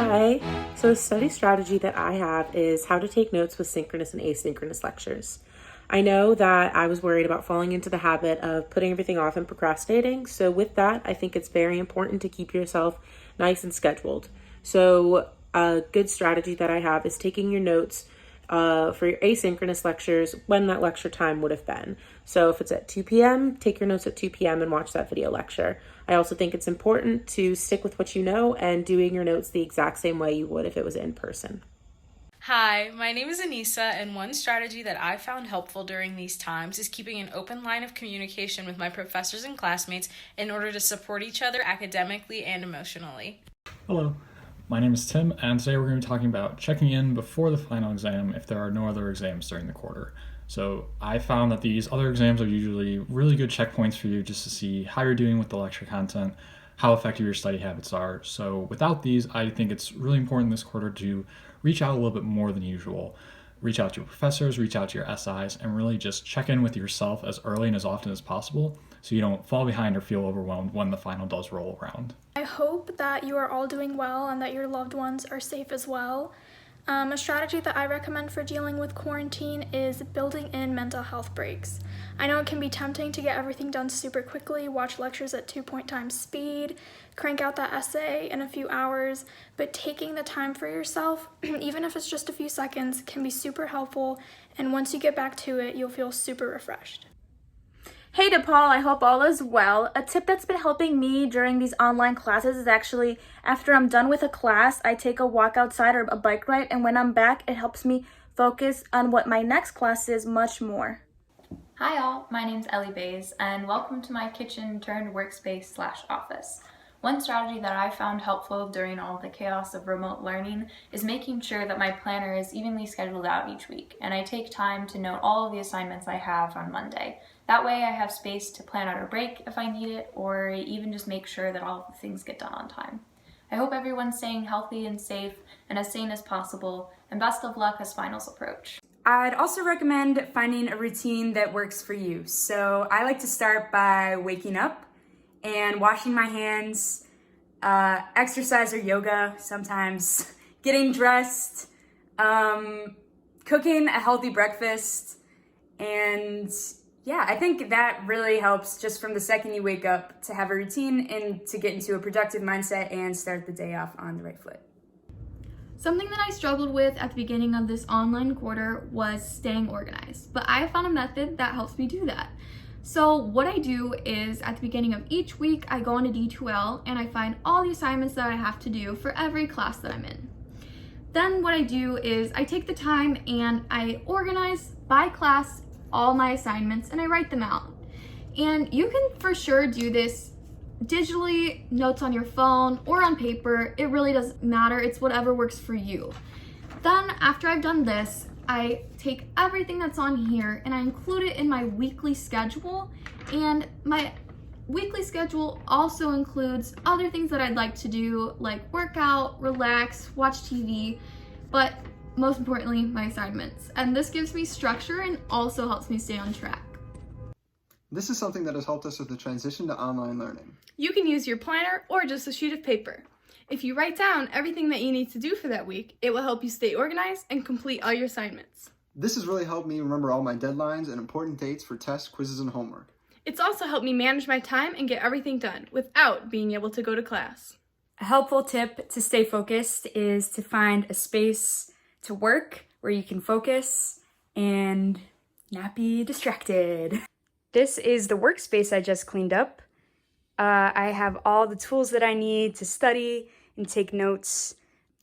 Hi. So a study strategy that I have is how to take notes with synchronous and asynchronous lectures. I know that I was worried about falling into the habit of putting everything off and procrastinating. So with that, I think it's very important to keep yourself nice and scheduled. So a good strategy that I have is taking your notes for your asynchronous lectures when that lecture time would have been. So if it's at 2 p.m., take your notes at 2 p.m. and watch that video lecture. I also think it's important to stick with what you know and doing your notes the exact same way you would if it was in person. Hi, my name is Anissa, and one strategy that I found helpful during these times is keeping an open line of communication with my professors and classmates in order to support each other academically and emotionally. Hello, my name is Tim, and today we're going to be talking about checking in before the final exam if there are no other exams during the quarter. So I found that these other exams are usually really good checkpoints for you just to see how you're doing with the lecture content, how effective your study habits are. So without these, I think it's really important this quarter to reach out a little bit more than usual. Reach out to your professors, reach out to your SIs, and really just check in with yourself as early and as often as possible so you don't fall behind or feel overwhelmed when the final does roll around. I hope that you are all doing well and that your loved ones are safe as well. A strategy that I recommend for dealing with quarantine is building in mental health breaks. I know it can be tempting to get everything done super quickly, watch lectures at 2.0 speed, crank out that essay in a few hours, but taking the time for yourself, even if it's just a few seconds, can be super helpful, and once you get back to it, you'll feel super refreshed. Hey DePaul, I hope all is well. A tip that's been helping me during these online classes is actually after I'm done with a class, I take a walk outside or a bike ride, and when I'm back, it helps me focus on what my next class is much more. Hi all, my name's Ellie Bays, and welcome to my kitchen turned workspace / office. One strategy that I found helpful during all the chaos of remote learning is making sure that my planner is evenly scheduled out each week, and I take time to note all of the assignments I have on Monday. That way I have space to plan out a break if I need it, or even just make sure that all of the things get done on time. I hope everyone's staying healthy and safe and as sane as possible, and best of luck as finals approach. I'd also recommend finding a routine that works for you. So I like to start by waking up and washing my hands, exercise or yoga sometimes, getting dressed, cooking a healthy breakfast, and yeah, I think that really helps just from the second you wake up to have a routine and to get into a productive mindset and start the day off on the right foot. Something that I struggled with at the beginning of this online quarter was staying organized, but I found a method that helps me do that. So what I do is at the beginning of each week, I go into D2L and I find all the assignments that I have to do for every class that I'm in. Then what I do is I take the time and I organize by class all my assignments and I write them out. And you can for sure do this digitally, notes on your phone or on paper. It really doesn't matter. It's whatever works for you. Then after I've done this, I take everything that's on here and I include it in my weekly schedule. And my weekly schedule also includes other things that I'd like to do, like work out, relax, watch TV, but most importantly, my assignments. And this gives me structure and also helps me stay on track. This is something that has helped us with the transition to online learning. You can use your planner or just a sheet of paper. If you write down everything that you need to do for that week, it will help you stay organized and complete all your assignments. This has really helped me remember all my deadlines and important dates for tests, quizzes, and homework. It's also helped me manage my time and get everything done without being able to go to class. A helpful tip to stay focused is to find a space to work where you can focus and not be distracted. This is the workspace I just cleaned up. I have all the tools that I need to study and take notes,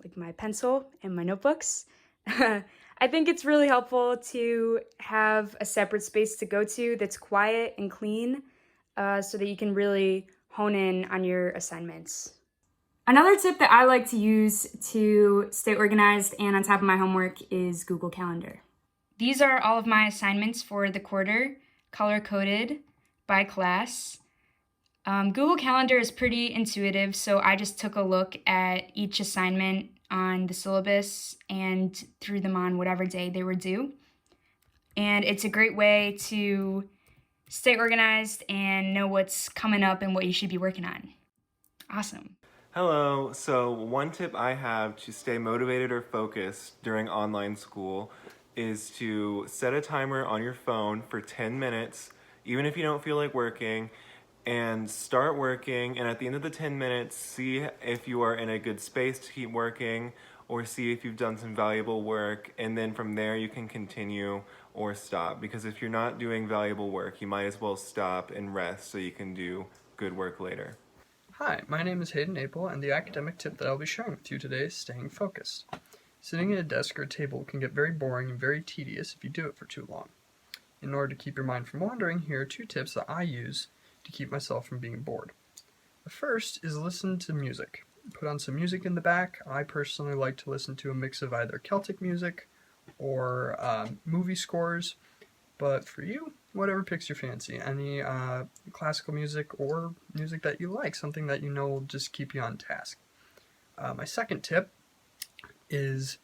like my pencil and my notebooks. I think it's really helpful to have a separate space to go to that's quiet and clean so that you can really hone in on your assignments. Another tip that I like to use to stay organized and on top of my homework is Google Calendar. These are all of my assignments for the quarter, color-coded by class. Google Calendar is pretty intuitive, so I just took a look at each assignment on the syllabus and threw them on whatever day they were due. And it's a great way to stay organized and know what's coming up and what you should be working on. Awesome. Hello, so one tip I have to stay motivated or focused during online school is to set a timer on your phone for 10 minutes, even if you don't feel like working, and start working, and at the end of the 10 minutes, see if you are in a good space to keep working, or see if you've done some valuable work, and then from there you can continue or stop, because if you're not doing valuable work, you might as well stop and rest so you can do good work later. Hi, my name is Hayden Apel, and the academic tip that I'll be sharing with you today is staying focused. Sitting at a desk or a table can get very boring and very tedious if you do it for too long. In order to keep your mind from wandering, here are 2 tips that I use to keep myself from being bored. The first is listen to music. Put on some music in the back. I personally like to listen to a mix of either Celtic music or movie scores, but for you, whatever picks your fancy. Any classical music or music that you like, something that you know will just keep you on task. My second tip is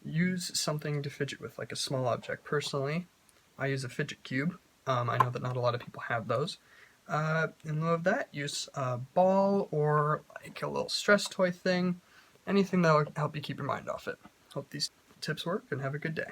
use something to fidget with, like a small object. Personally, I use a fidget cube. I know that not a lot of people have those. In lieu of that, use a ball or like a little stress toy thing, anything that will help you keep your mind off it. Hope these tips work and have a good day.